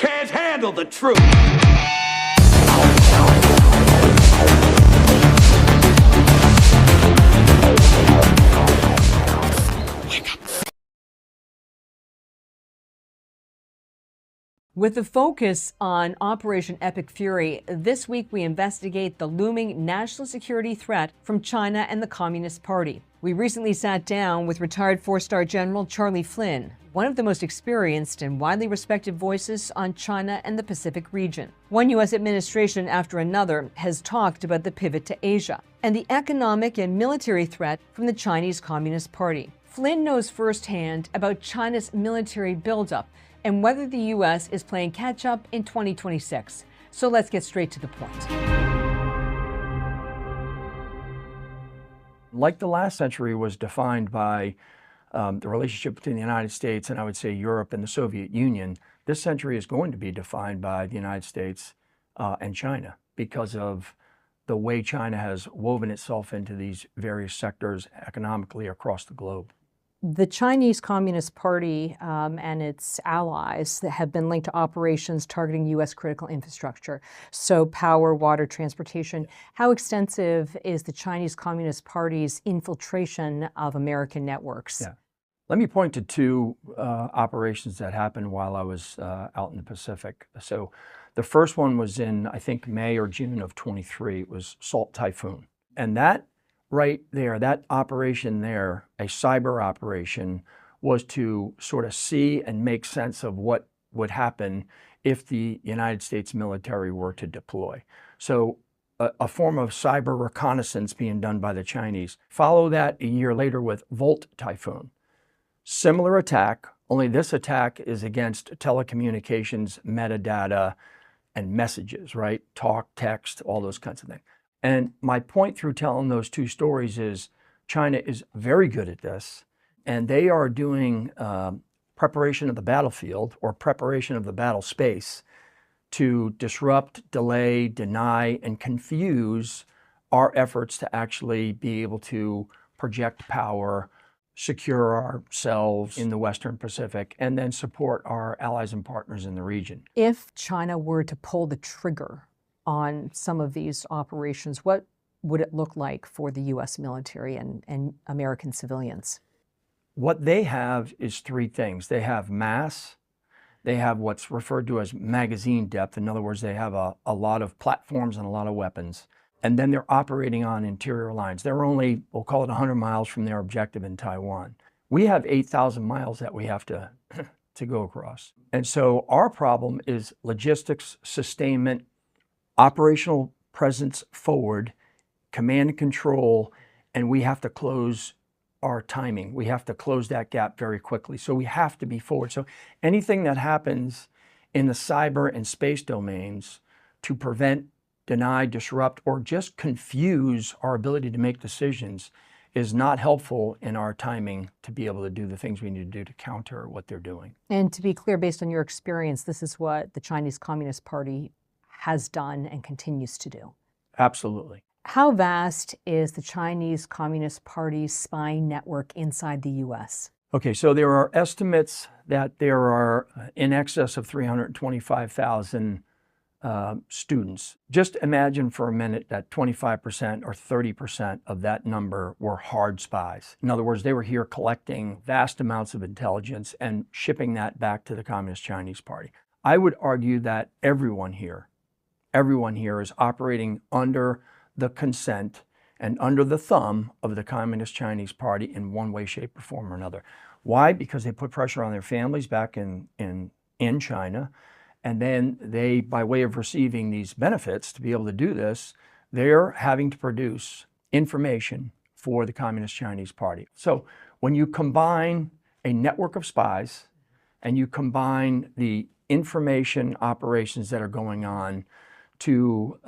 can't handle the truth. With the focus on Operation Epic Fury, this week we investigate the looming national security threat from China and the Communist Party. We recently sat down with retired four-star General Charlie Flynn, one of the most experienced and widely respected voices on China and the Pacific region. One U.S. administration after another has talked about the pivot to Asia and the economic and military threat from the Chinese Communist Party. Flynn knows firsthand about China's military buildup and whether the U.S. is playing catch-up in 2026. So let's get straight to the point. Like the last century was defined by the relationship between the United States and I would say Europe and the Soviet Union, this century is going to be defined by the United States and China because of the way China has woven itself into these various sectors economically across the globe. The Chinese Communist Party and its allies that have been linked to operations targeting U.S. critical infrastructure, so power, water, transportation. How extensive is the Chinese Communist Party's infiltration of American networks? Yeah. Let me point to two operations that happened while I was out in the Pacific. So the first one was in, I think, May or June of 23. It was Salt Typhoon. And that right there, that operation there, a cyber operation, was to sort of see and make sense of what would happen if the United States military were to deploy. So a form of cyber reconnaissance being done by the Chinese. Follow that a year later with Volt Typhoon. Similar attack, only this attack is against telecommunications, metadata, and messages, right? Talk, text, all those kinds of things. And my point through telling those two stories is China is very good at this, and they are doing preparation of the battlefield or preparation of the battle space to disrupt, delay, deny, and confuse our efforts to actually be able to project power, secure ourselves in the Western Pacific, and then support our allies and partners in the region. If China were to pull the trigger on some of these operations, what would it look like for the U.S. military and American civilians? What they have is three things. They have mass, they have what's referred to as magazine depth. In other words, they have a lot of platforms and a lot of weapons. And then they're operating on interior lines. They're only, we'll call it 100 miles from their objective in Taiwan. We have 8,000 miles that we have to go across. And so our problem is logistics, sustainment, operational presence forward, command and control, and we have to close our timing. We have to close that gap very quickly. So we have to be forward. So anything that happens in the cyber and space domains to prevent, deny, disrupt, or just confuse our ability to make decisions is not helpful in our timing to be able to do the things we need to do to counter what they're doing. And to be clear, based on your experience, this is what the Chinese Communist Party has done and continues to do. Absolutely. How vast is the Chinese Communist Party's spying network inside the U.S.? Okay, so there are estimates that there are in excess of 325,000 students. Just imagine for a minute that 25% or 30% of that number were hard spies. In other words, they were here collecting vast amounts of intelligence and shipping that back to the Communist Chinese Party. I would argue that everyone here is operating under the consent and under the thumb of the Communist Chinese Party in one way, shape, or form or another. Why? Because they put pressure on their families back in China, and then they, by way of receiving these benefits to be able to do this, they're having to produce information for the Communist Chinese Party. So when you combine a network of spies and you combine the information operations that are going on to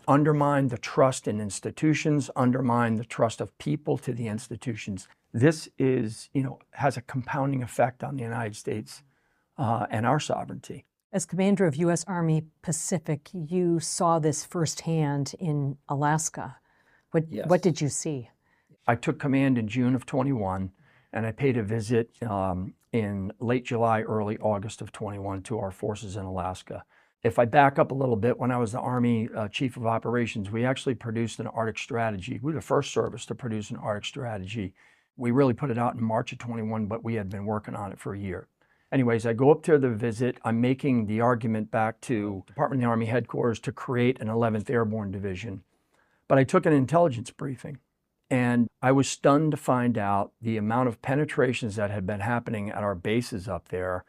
undermine the trust in institutions, undermine the trust of people to the institutions. This is, has a compounding effect on the United States and our sovereignty. As commander of U.S. Army Pacific, you saw this firsthand in Alaska. What did you see? I took command in June of 21, and I paid a visit in late July, early August of 21 to our forces in Alaska. If I back up a little bit, when I was the Army Chief of Operations, we actually produced an Arctic strategy. We were the first service to produce an Arctic strategy. We really put it out in March of 21, but we had been working on it for a year. Anyways, I go up to the visit. I'm making the argument back to Department of the Army headquarters to create an 11th Airborne Division. But I took an intelligence briefing, and I was stunned to find out the amount of penetrations that had been happening at our bases up there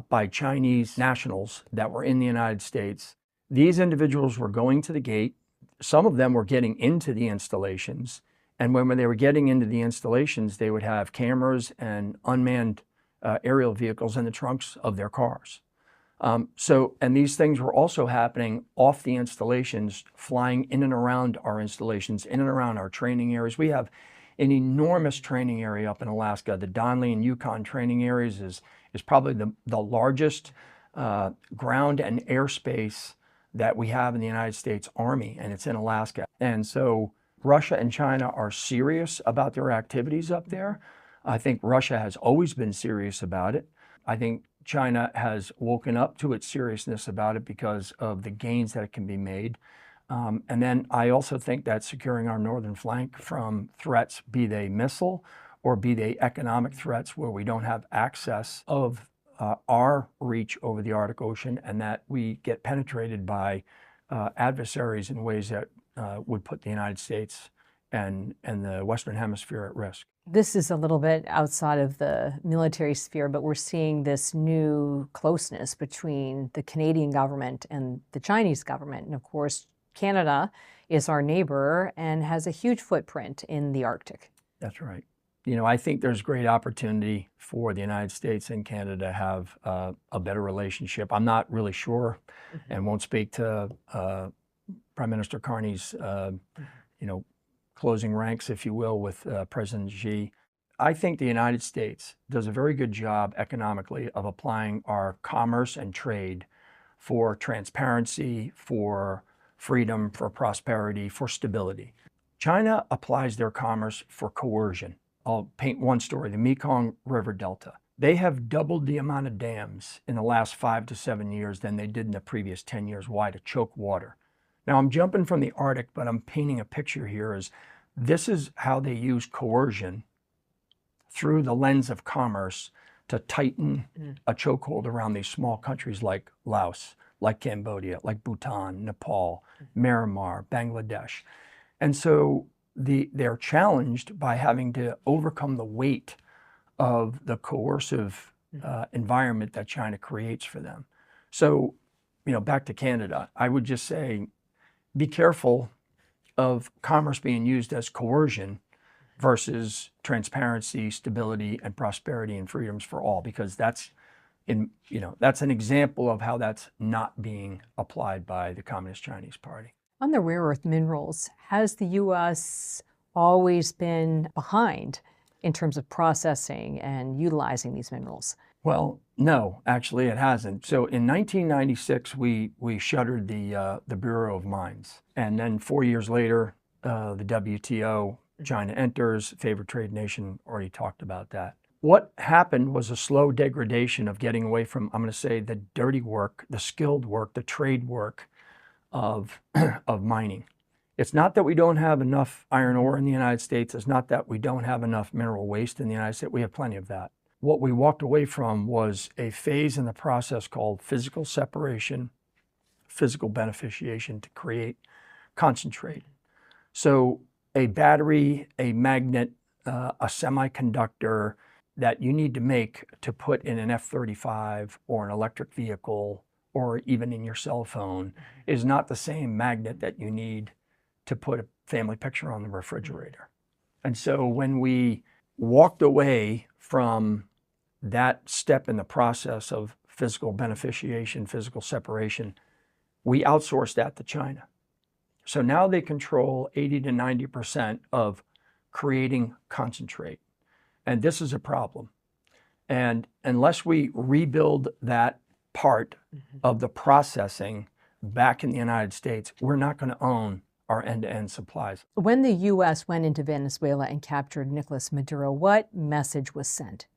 by Chinese nationals that were in the United States. These individuals were going to the gate. Some of them were getting into the installations. And when they were getting into the installations, they would have cameras and unmanned aerial vehicles in the trunks of their cars. And these things were also happening off the installations, flying in and around our installations, in and around our training areas. We have an enormous training area up in Alaska. The Donley and Yukon training areas is probably the largest ground and airspace that we have in the United States Army, and it's in Alaska. And so Russia and China are serious about their activities up there. I think Russia has always been serious about it. I think China has woken up to its seriousness about it because of the gains that can be made. And then I also think that securing our northern flank from threats, be they missile or be they economic threats where we don't have access of our reach over the Arctic Ocean, and that we get penetrated by adversaries in ways that would put the United States and the Western Hemisphere at risk. This is a little bit outside of the military sphere, but we're seeing this new closeness between the Canadian government and the Chinese government. And of course, Canada is our neighbor and has a huge footprint in the Arctic. That's right. You know, I think there's great opportunity for the United States and Canada to have a better relationship. I'm not really sure and won't speak to Prime Minister Carney's, closing ranks, if you will, with President Xi. I think the United States does a very good job economically of applying our commerce and trade for transparency, for freedom, for prosperity, for stability. China applies their commerce for coercion. I'll paint one story, the Mekong River Delta. They have doubled the amount of dams in the last 5 to 7 years than they did in the previous 10 years. Why? To choke water. Now, I'm jumping from the Arctic, but I'm painting a picture here as this is how they use coercion through the lens of commerce to tighten a chokehold around these small countries like Laos, like Cambodia, like Bhutan, Nepal, Myanmar, Bangladesh. And so they're challenged by having to overcome the weight of the coercive environment that China creates for them. So, back to Canada, I would just say, be careful of commerce being used as coercion versus transparency, stability, and prosperity and freedoms for all, because that's an example of how that's not being applied by the Communist Chinese Party. On the rare earth minerals, has the U.S. always been behind in terms of processing and utilizing these minerals? Well, no, actually it hasn't. So in 1996, we shuttered the Bureau of Mines. And then 4 years later, the WTO, China enters, favored trade nation, already talked about that. What happened was a slow degradation of getting away from, I'm going to say, the dirty work, the skilled work, the trade work of mining. It's not that we don't have enough iron ore in the United States. It's not that we don't have enough mineral waste in the United States. We have plenty of that. What we walked away from was a phase in the process called physical separation, physical beneficiation to create concentrate. So a battery, a magnet, a semiconductor that you need to make to put in an F-35 or an electric vehicle or even in your cell phone is not the same magnet that you need to put a family picture on the refrigerator. And so when we walked away from that step in the process of physical beneficiation, physical separation, we outsourced that to China. So now they control 80 to 90% of creating concentrate. And this is a problem. And unless we rebuild that part of the processing back in the United States, we're not going to own our end-to-end supplies. When the U.S. went into Venezuela and captured Nicolas Maduro, what message was sent?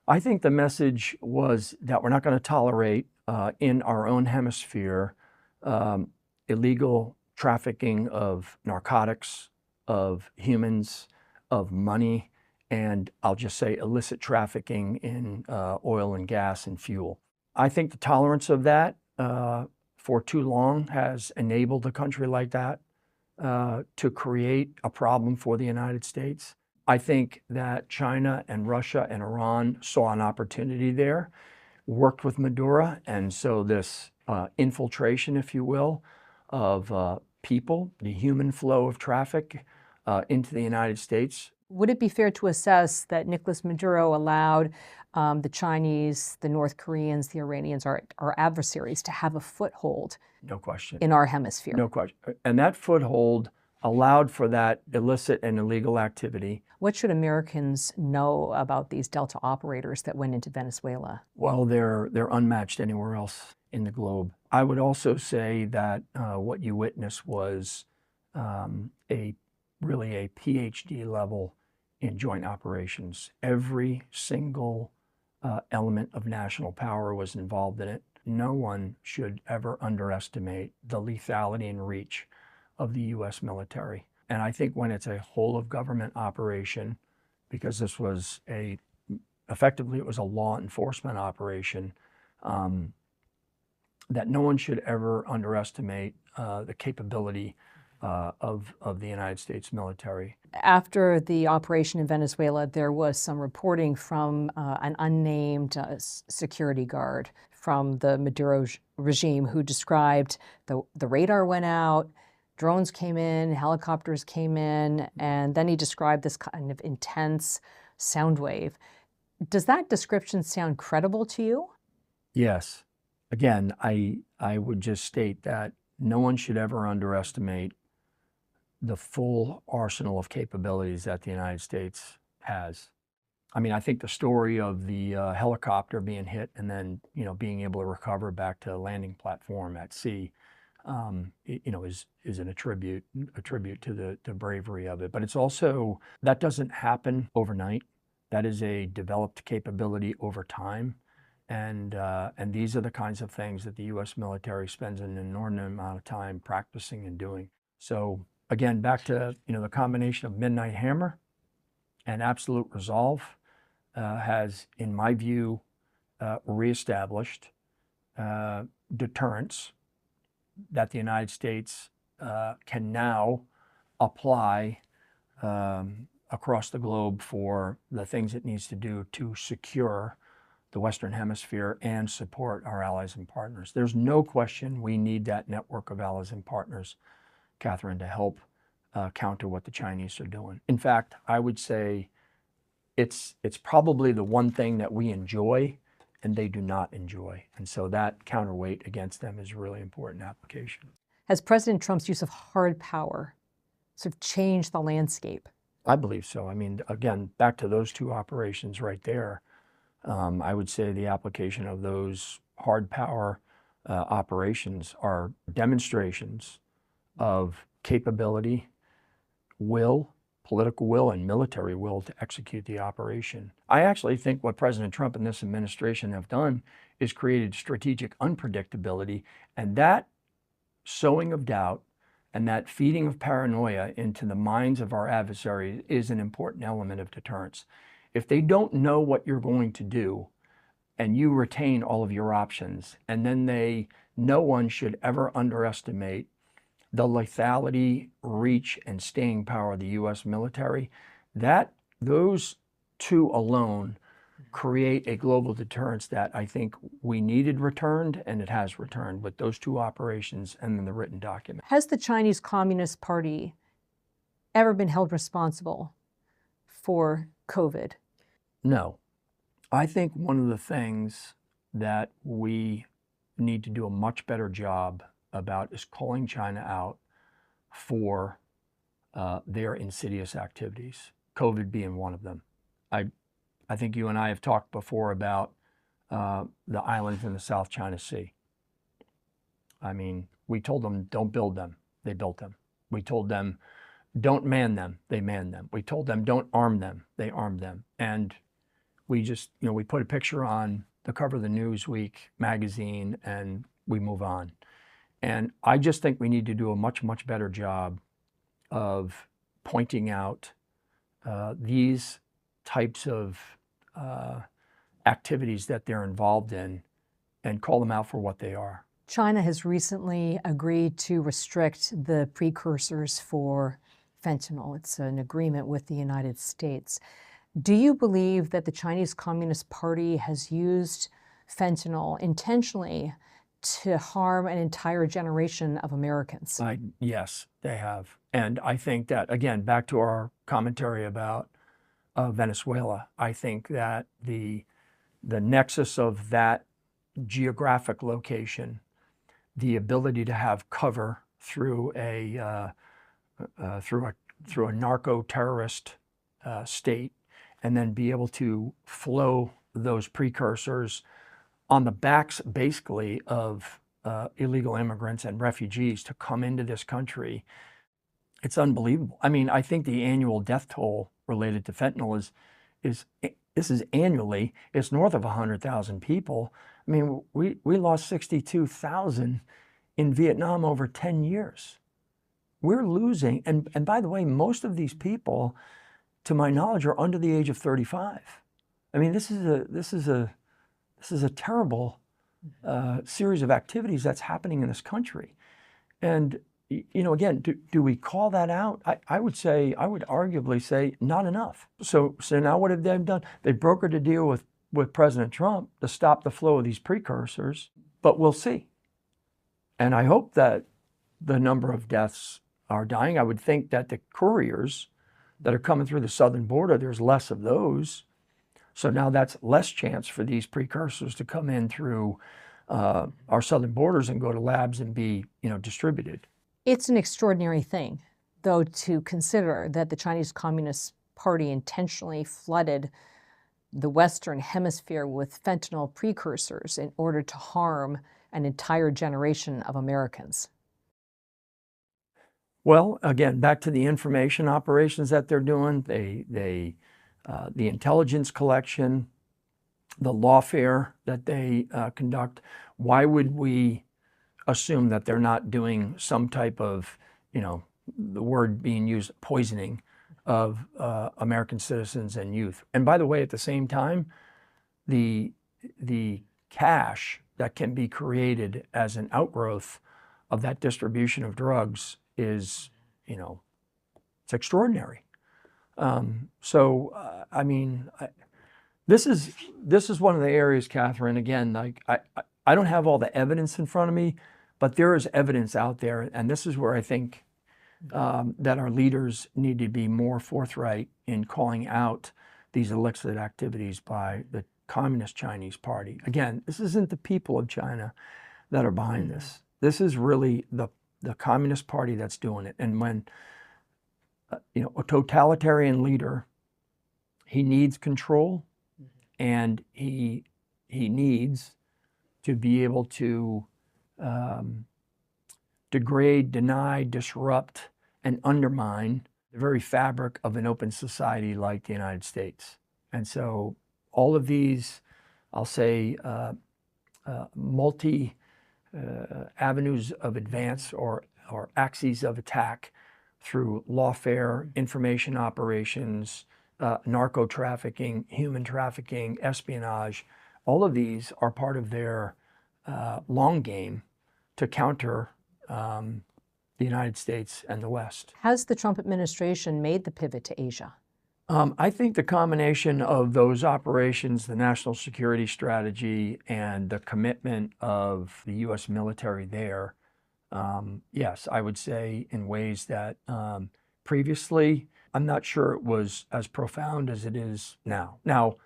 I think the message was that we're not going to tolerate in our own hemisphere illegal trafficking of narcotics, of humans, of money, and I'll just say illicit trafficking in oil and gas and fuel. I think the tolerance of that for too long has enabled a country like that to create a problem for the United States. I think that China and Russia and Iran saw an opportunity there, worked with Maduro, and so this infiltration, if you will, of people, the human flow of traffic into the United States. Would it be fair to assess that Nicolas Maduro allowed the Chinese, the North Koreans, the Iranians, our adversaries, to have a foothold? No question. In our hemisphere? No question. And that foothold allowed for that illicit and illegal activity. What should Americans know about these Delta operators that went into Venezuela? Well, they're unmatched anywhere else in the globe. I would also say that what you witnessed was really a PhD level in joint operations. Every single element of national power was involved in it. No one should ever underestimate the lethality and reach of the U.S. military. And I think when it's a whole of government operation, because this was effectively it was a law enforcement operation, that no one should ever underestimate the capability of the United States military. After the operation in Venezuela, there was some reporting from an unnamed security guard from the Maduro regime who described the radar went out, drones came in, helicopters came in, and then he described this kind of intense sound wave. Does that description sound credible to you? Yes. Again, I would just state that no one should ever underestimate the full arsenal of capabilities that the United States has. I mean, I think the story of the helicopter being hit and then, being able to recover back to the landing platform at sea, is a tribute to the bravery of it. But it's also, that doesn't happen overnight. That is a developed capability over time. And these are the kinds of things that the U.S. military spends an inordinate amount of time practicing and doing. So again, back to the combination of Midnight Hammer and absolute resolve has, in my view, reestablished deterrence that the United States can now apply across the globe for the things it needs to do to secure the Western Hemisphere and support our allies and partners. There's no question we need that network of allies and partners, Catherine, to help counter what the Chinese are doing. In fact, I would say it's probably the one thing that we enjoy and they do not enjoy. And so that counterweight against them is a really important application. Has President Trump's use of hard power sort of changed the landscape? I believe so. I mean, again, back to those two operations right there, I would say the application of those hard power operations are demonstrations of capability, will, political will, and military will to execute the operation. I actually think what President Trump and this administration have done is created strategic unpredictability, and that sowing of doubt and that feeding of paranoia into the minds of our adversaries is an important element of deterrence. If they don't know what you're going to do and you retain all of your options, and then no one should ever underestimate the lethality, reach, and staying power of the U.S. military, those two alone create a global deterrence that I think we needed returned, and it has returned with those two operations and then the written document. Has the Chinese Communist Party ever been held responsible for COVID? No. I think one of the things that we need to do a much better job about is calling China out for their insidious activities, COVID being one of them. I think you and I have talked before about the islands in the South China Sea. I mean, we told them, don't build them. They built them. We told them, don't man them, they manned them. We told them, don't arm them, they armed them. And we just, we put a picture on the cover of the Newsweek magazine and we move on. And I just think we need to do a much, much better job of pointing out these types of activities that they're involved in and call them out for what they are. China has recently agreed to restrict the precursors for fentanyl. It's an agreement with the United States. Do you believe that the Chinese Communist Party has used fentanyl intentionally to harm an entire generation of Americans? Yes, they have. And I think that, again, back to our commentary about Venezuela, I think that the nexus of that geographic location, the ability to have cover through a narco-terrorist state, and then be able to flow those precursors on the backs, basically, of illegal immigrants and refugees to come into this country. It's unbelievable. I mean, I think the annual death toll related to fentanyl this is annually, it's north of 100,000 people. I mean, we lost 62,000 in Vietnam over 10 years. We're losing, and by the way, most of these people, to my knowledge, are under the age of 35. I mean, this is a terrible series of activities that's happening in this country. And, again, do we call that out? I would arguably say not enough. So now what have they done? They brokered a deal with President Trump to stop the flow of these precursors, but we'll see. And I hope that the number of deaths are dying. I would think that the couriers that are coming through the southern border, there's less of those. So now that's less chance for these precursors to come in through our southern borders and go to labs and be, distributed. It's an extraordinary thing, though, to consider that the Chinese Communist Party intentionally flooded the Western Hemisphere with fentanyl precursors in order to harm an entire generation of Americans. Well, again, back to the information operations that they're doing, the intelligence collection, the lawfare that they conduct. Why would we assume that they're not doing some type of, the word being used, poisoning of American citizens and youth? And by the way, at the same time, the cash that can be created as an outgrowth of that distribution of drugs is, it's extraordinary. I mean, this is one of the areas, Catherine, again, like I don't have all the evidence in front of me, but there is evidence out there. And this is where I think that our leaders need to be more forthright in calling out these illicit activities by the Communist Chinese Party. Again, this isn't the people of China that are behind this. This is really the Communist Party that's doing it. And when a totalitarian leader, he needs control, and he needs to be able to degrade, deny, disrupt, and undermine the very fabric of an open society like the United States. And so all of these, I'll say, multi avenues of advance or axes of attack through lawfare, information operations, narco trafficking, human trafficking, espionage, all of these are part of their long game to counter the United States and the West. Has the Trump administration made the pivot to Asia? I think the combination of those operations, the national security strategy, and the commitment of the U.S. military there, yes, I would say in ways that previously, I'm not sure it was as profound as it is now. Now,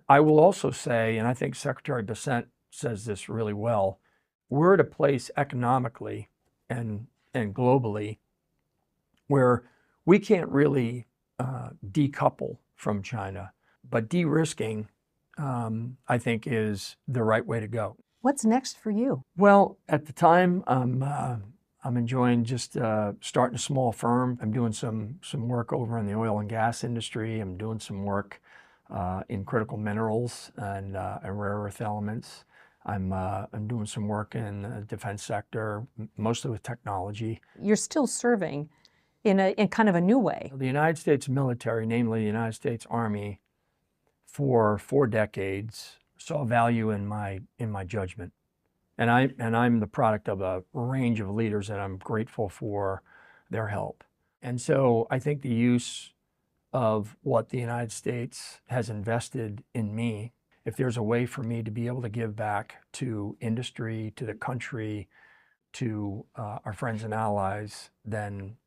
I will also say, and I think Secretary Bessent says this really well, we're at a place economically and globally where we can't really decouple from China, but de-risking, I think, is the right way to go. What's next for you? Well, at the time, I'm I'm enjoying just starting a small firm. I'm doing some work over in the oil and gas industry. I'm doing some work in critical minerals and rare earth elements. I'm doing some work in the defense sector, mostly with technology. You're still serving in kind of a new way. The United States military, namely the United States Army, for 4 decades saw value in my judgment. And I'm the product of a range of leaders, and I'm grateful for their help. And so I think the use of what the United States has invested in me, if there's a way for me to be able to give back to industry, to the country, to our friends and allies, then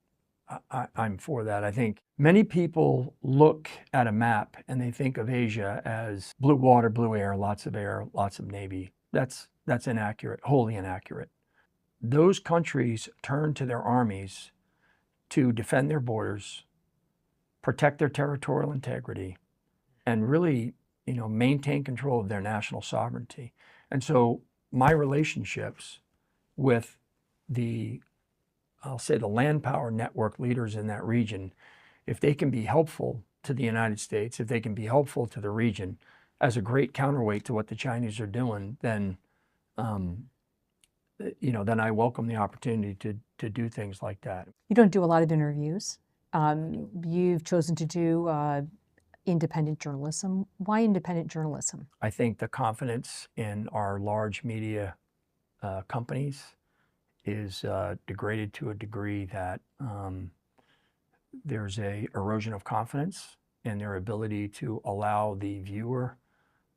I'm for that. I think many people look at a map and they think of Asia as blue water, blue air, lots of Navy. That's inaccurate, wholly inaccurate. Those countries turn to their armies to defend their borders, protect their territorial integrity, and really, maintain control of their national sovereignty. And so my relationships with I'll say the land power network leaders in that region, if they can be helpful to the United States, if they can be helpful to the region as a great counterweight to what the Chinese are doing, then then I welcome the opportunity to do things like that. You don't do a lot of interviews. You've chosen to do independent journalism. Why independent journalism? I think the confidence in our large media companies is degraded to a degree that there's a erosion of confidence in their ability to allow the viewer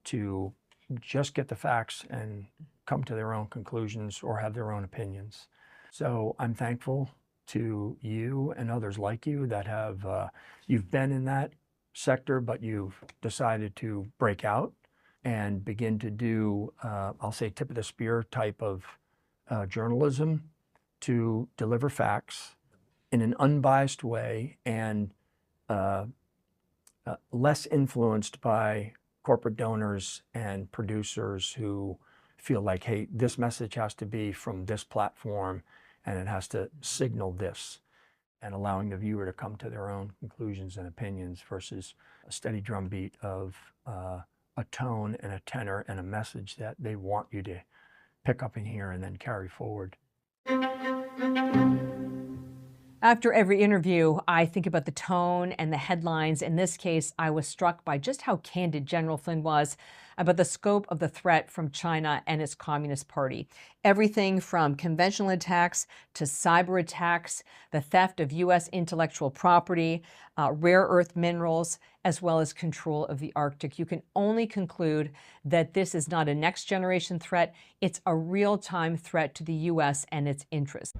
to just get the facts and come to their own conclusions or have their own opinions. So I'm thankful to you and others like you that have, you've been in that sector, but you've decided to break out and begin to do, I'll say, tip of the spear type of journalism to deliver facts in an unbiased way and less influenced by corporate donors and producers who feel like, hey, this message has to be from this platform and it has to signal this, and allowing the viewer to come to their own conclusions and opinions versus a steady drumbeat of a tone and a tenor and a message that they want you to pick up and hear and then carry forward. After every interview, I think about the tone and the headlines. In this case, I was struck by just how candid General Flynn was about the scope of the threat from China and its Communist Party. Everything from conventional attacks to cyber attacks, the theft of U.S. intellectual property, rare earth minerals, as well as control of the Arctic. You can only conclude that this is not a next generation threat. It's a real-time threat to the U.S. and its interests.